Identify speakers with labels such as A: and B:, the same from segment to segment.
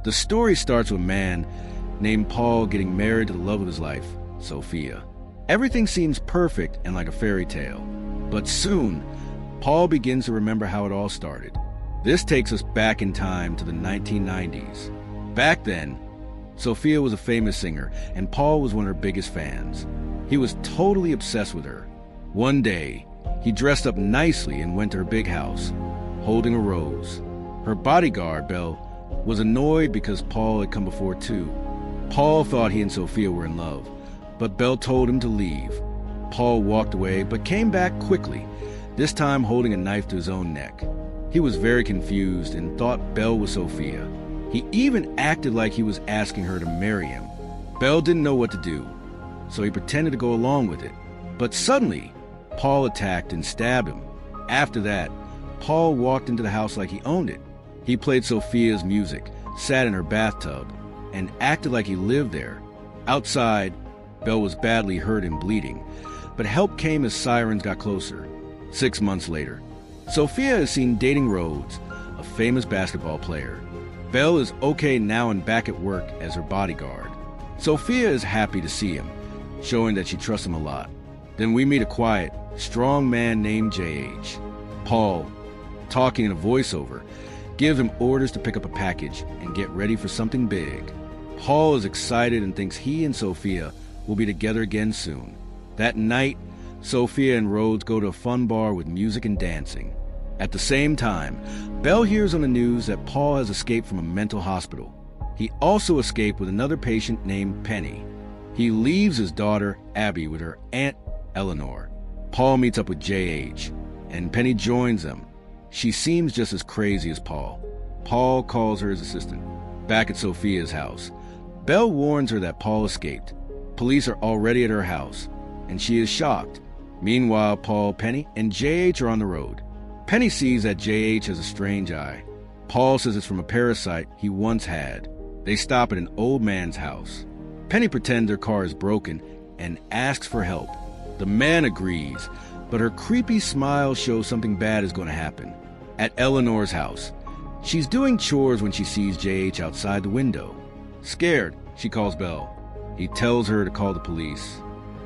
A: The story starts with a man named Paul getting married to the love of his life, Sophia. Everything seems perfect and like a fairy tale. But soon, Paul begins to remember how it all started. This takes us back in time to the 1990s. Back then, Sophia was a famous singer, and Paul was one of her biggest fans. He was totally obsessed with her. One day, he dressed up nicely and went to her big house, holding a rose. Her bodyguard, Belle, was annoyed because Paul had come before too. Paul thought he and Sophia were in love, but Belle told him to leave. Paul walked away, but came back quickly, this time holding a knife to his own neck. He was very confused and thought Belle was Sophia. He even acted like he was asking her to marry him. Belle didn't know what to do, so he pretended to go along with it. But suddenly, Paul attacked and stabbed him. After that, Paul walked into the house like he owned it. He played Sophia's music, sat in her bathtub, and acted like he lived there. Outside, Belle was badly hurt and bleeding, but help came as sirens got closer. 6 months later, Sophia is seen dating Rhodes, a famous basketball player. Belle is okay now and back at work as her bodyguard. Sophia is happy to see him, showing that she trusts him a lot. Then we meet a quiet, strong man named J.H. Paul, talking in a voiceover, gives him orders to pick up a package and get ready for something big. Paul is excited and thinks he and Sophia will be together again soon. That night, Sophia and Rhodes go to a fun bar with music and dancing. At the same time, Belle hears on the news that Paul has escaped from a mental hospital. He also escaped with another patient named Penny. He leaves his daughter, Abby, with her aunt, Eleanor. Paul meets up with J.H., and Penny joins them. She seems just as crazy as Paul. Paul calls her his assistant. Back at Sophia's house, Belle warns her that Paul escaped. Police are already at her house, and she is shocked. Meanwhile, Paul, Penny, and J.H. are on the road. Penny sees that J.H. has a strange eye. Paul says it's from a parasite he once had. They stop at an old man's house. Penny pretends their car is broken and asks for help. The man agrees, but her creepy smile shows something bad is going to happen. At Eleanor's house, she's doing chores when she sees J.H. outside the window. Scared, she calls Belle. He tells her to call the police.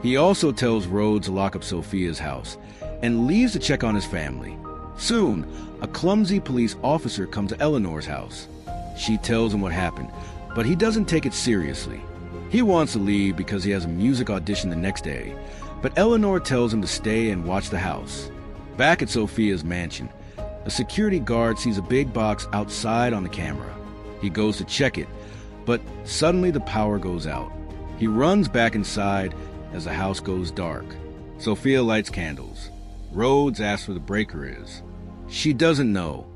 A: He also tells Rhodes to lock up Sophia's house and leaves to check on his family. Soon, a clumsy police officer comes to Eleanor's house. She tells him what happened, but he doesn't take it seriously. He wants to leave because he has a music audition the next day, but Eleanor tells him to stay and watch the house. Back at Sophia's mansion, a security guard sees a big box outside on the camera. He goes to check it, but suddenly the power goes out. He runs back inside as the house goes dark. Sophia lights candles. Rhodes asks where the breaker is. She doesn't know,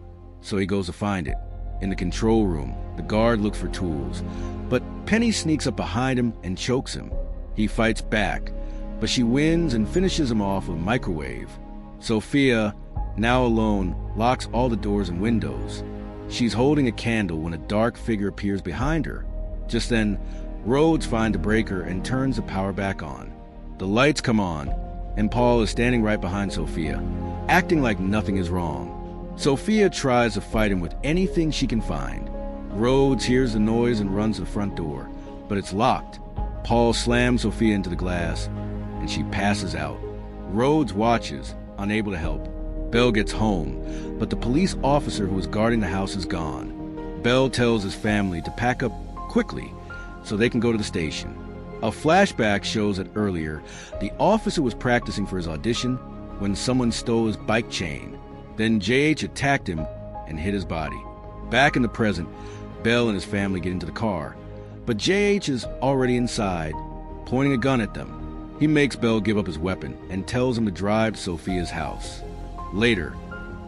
A: so he goes to find it. In the control room, the guard looks for tools, but Penny sneaks up behind him and chokes him. He fights back, but she wins and finishes him off with a microwave. Sophia, now alone, locks all the doors and windows. She's holding a candle when a dark figure appears behind her. Just then, Rhodes finds the breaker and turns the power back on. The lights come on, and Paul is standing right behind Sophia, acting like nothing is wrong. Sophia tries to fight him with anything she can find. Rhodes hears the noise and runs to the front door, but it's locked. Paul slams Sophia into the glass, and she passes out. Rhodes watches, unable to help. Belle gets home, but the police officer who was guarding the house is gone. Belle tells his family to pack up quickly so they can go to the station. A flashback shows that earlier, the officer was practicing for his audition when someone stole his bike chain. Then J.H. attacked him and hit his body. Back in the present, Belle and his family get into the car, but J.H. is already inside, pointing a gun at them. He makes Belle give up his weapon and tells him to drive to Sophia's house. Later,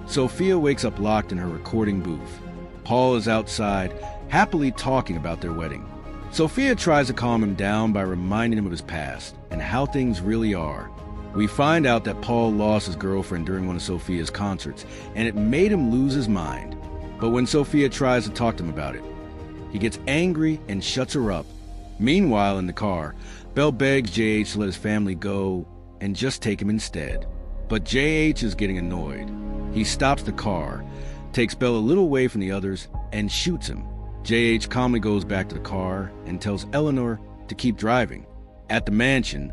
A: Sophia wakes up locked in her recording booth. Paul is outside, happily talking about their wedding. Sophia tries to calm him down by reminding him of his past and how things really are. We find out that Paul lost his girlfriend during one of Sophia's concerts, and it made him lose his mind. But when Sophia tries to talk to him about it, he gets angry and shuts her up. Meanwhile, in the car, Belle begs J.H. to let his family go and just take him instead. But J.H. is getting annoyed. He stops the car, takes Belle a little away from the others, and shoots him. J.H. calmly goes back to the car and tells Eleanor to keep driving. At the mansion,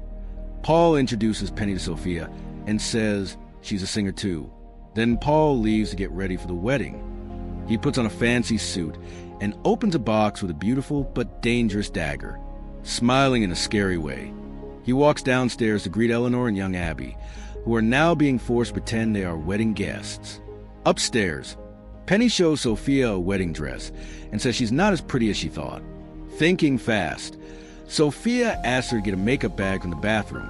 A: Paul introduces Penny to Sophia and says she's a singer too. Then Paul leaves to get ready for the wedding. He puts on a fancy suit and opens a box with a beautiful but dangerous dagger, smiling in a scary way. He walks downstairs to greet Eleanor and young Abby, who are now being forced to pretend they are wedding guests. Upstairs, Penny shows Sophia a wedding dress and says she's not as pretty as she thought. Thinking fast, Sophia asks her to get a makeup bag from the bathroom,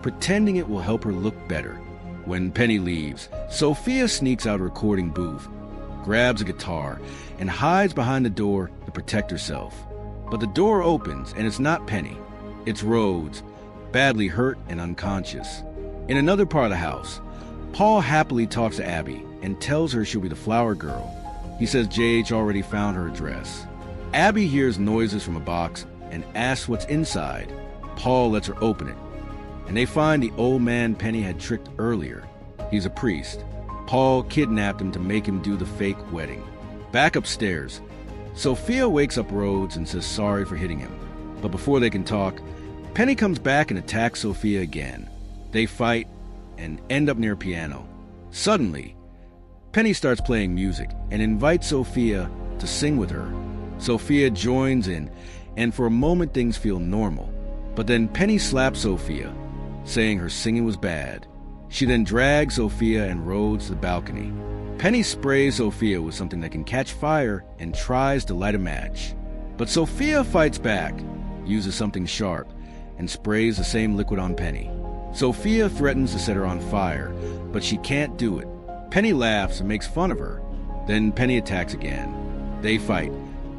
A: pretending it will help her look better. When Penny leaves, Sophia sneaks out a recording booth, grabs a guitar, and hides behind the door to protect herself. But the door opens, and it's not Penny. It's Rhodes, badly hurt and unconscious. In another part of the house, Paul happily talks to Abby and tells her she'll be the flower girl. He says J.H. already found her address. Abby hears noises from a box and asks what's inside. Paul lets her open it, and they find the old man Penny had tricked earlier. He's a priest. Paul kidnapped him to make him do the fake wedding. Back upstairs, Sophia wakes up Rhodes and says sorry for hitting him. But before they can talk, Penny comes back and attacks Sophia again. They fight and end up near a piano. Suddenly, Penny starts playing music and invites Sophia to sing with her. Sophia joins in, and for a moment things feel normal. But then Penny slaps Sophia, saying her singing was bad. She then drags Sophia and Rhodes to the balcony. Penny sprays Sophia with something that can catch fire and tries to light a match. But Sophia fights back, uses something sharp, and sprays the same liquid on Penny. Sophia threatens to set her on fire, but she can't do it. Penny laughs and makes fun of her. Then Penny attacks again. They fight,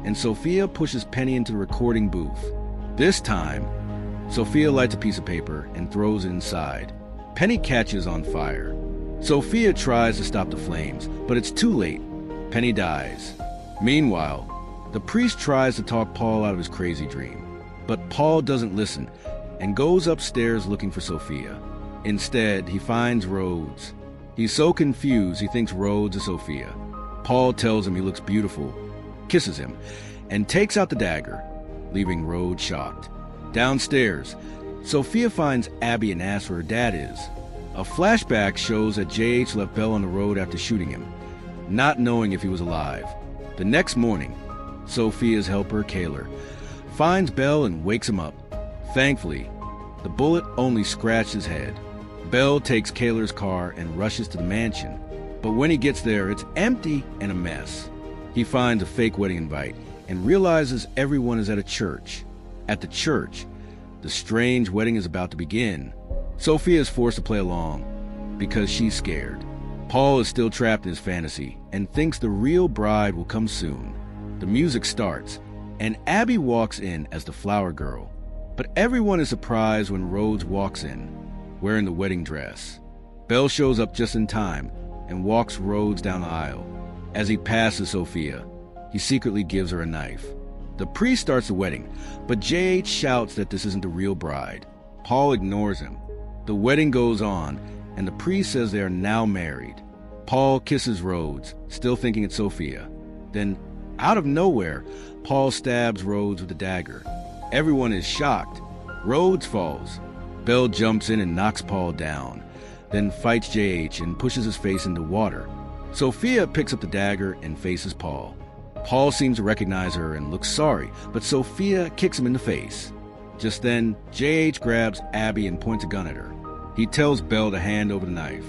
A: and Sophia pushes Penny into the recording booth. This time, Sophia lights a piece of paper and throws it inside. Penny catches on fire. Sophia tries to stop the flames, but it's too late. Penny dies. Meanwhile, the priest tries to talk Paul out of his crazy dream, but Paul doesn't listen and goes upstairs looking for Sophia. Instead, he finds Rhodes. He's so confused he thinks Rhodes is Sophia. Paul tells him he looks beautiful, kisses him, and takes out the dagger, leaving Rhodes shocked. Downstairs, Sophia finds Abby and asks where her dad is. A flashback shows that J.H. left Bell on the road after shooting him, not knowing if he was alive. The next morning, Sophia's helper, Kaler, finds Bell and wakes him up. Thankfully, the bullet only scratched his head. Bell takes Kaler's car and rushes to the mansion, but when he gets there, it's empty and a mess. He finds a fake wedding invite and realizes everyone is at a church. At the church, the strange wedding is about to begin. Sophia is forced to play along because she's scared. Paul is still trapped in his fantasy and thinks the real bride will come soon. The music starts, and Abby walks in as the flower girl. But everyone is surprised when Rhodes walks in, wearing the wedding dress. Belle shows up just in time and walks Rhodes down the aisle. As he passes Sophia, he secretly gives her a knife. The priest starts the wedding, but J.H. shouts that this isn't the real bride. Paul ignores him. The wedding goes on, and the priest says they are now married. Paul kisses Rhodes, still thinking it's Sophia. Then, out of nowhere, Paul stabs Rhodes with a dagger. Everyone is shocked. Rhodes falls. Belle jumps in and knocks Paul down, then fights J.H. and pushes his face into water. Sophia picks up the dagger and faces Paul. Paul seems to recognize her and looks sorry, but Sophia kicks him in the face. Just then, J.H. grabs Abby and points a gun at her. He tells Belle to hand over the knife.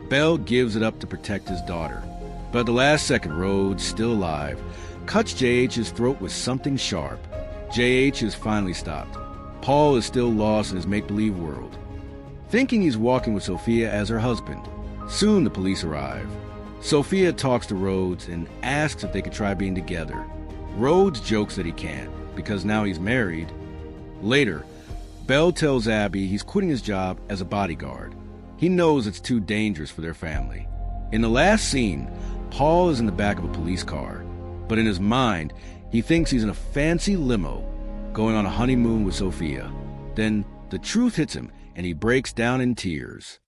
A: Belle gives it up to protect his daughter. But at the last second, Rhodes, still alive, cuts J.H.'s throat with something sharp. J.H. is finally stopped. Paul is still lost in his make-believe world, thinking he's walking with Sophia as her husband. Soon the police arrive. Sophia talks to Rhodes and asks if they could try being together. Rhodes jokes that he can't, because now he's married. Later, Belle tells Abby he's quitting his job as a bodyguard. He knows it's too dangerous for their family. In the last scene, Paul is in the back of a police car, but in his mind, he thinks he's in a fancy limo, going on a honeymoon with Sophia. Then the truth hits him, and he breaks down in tears.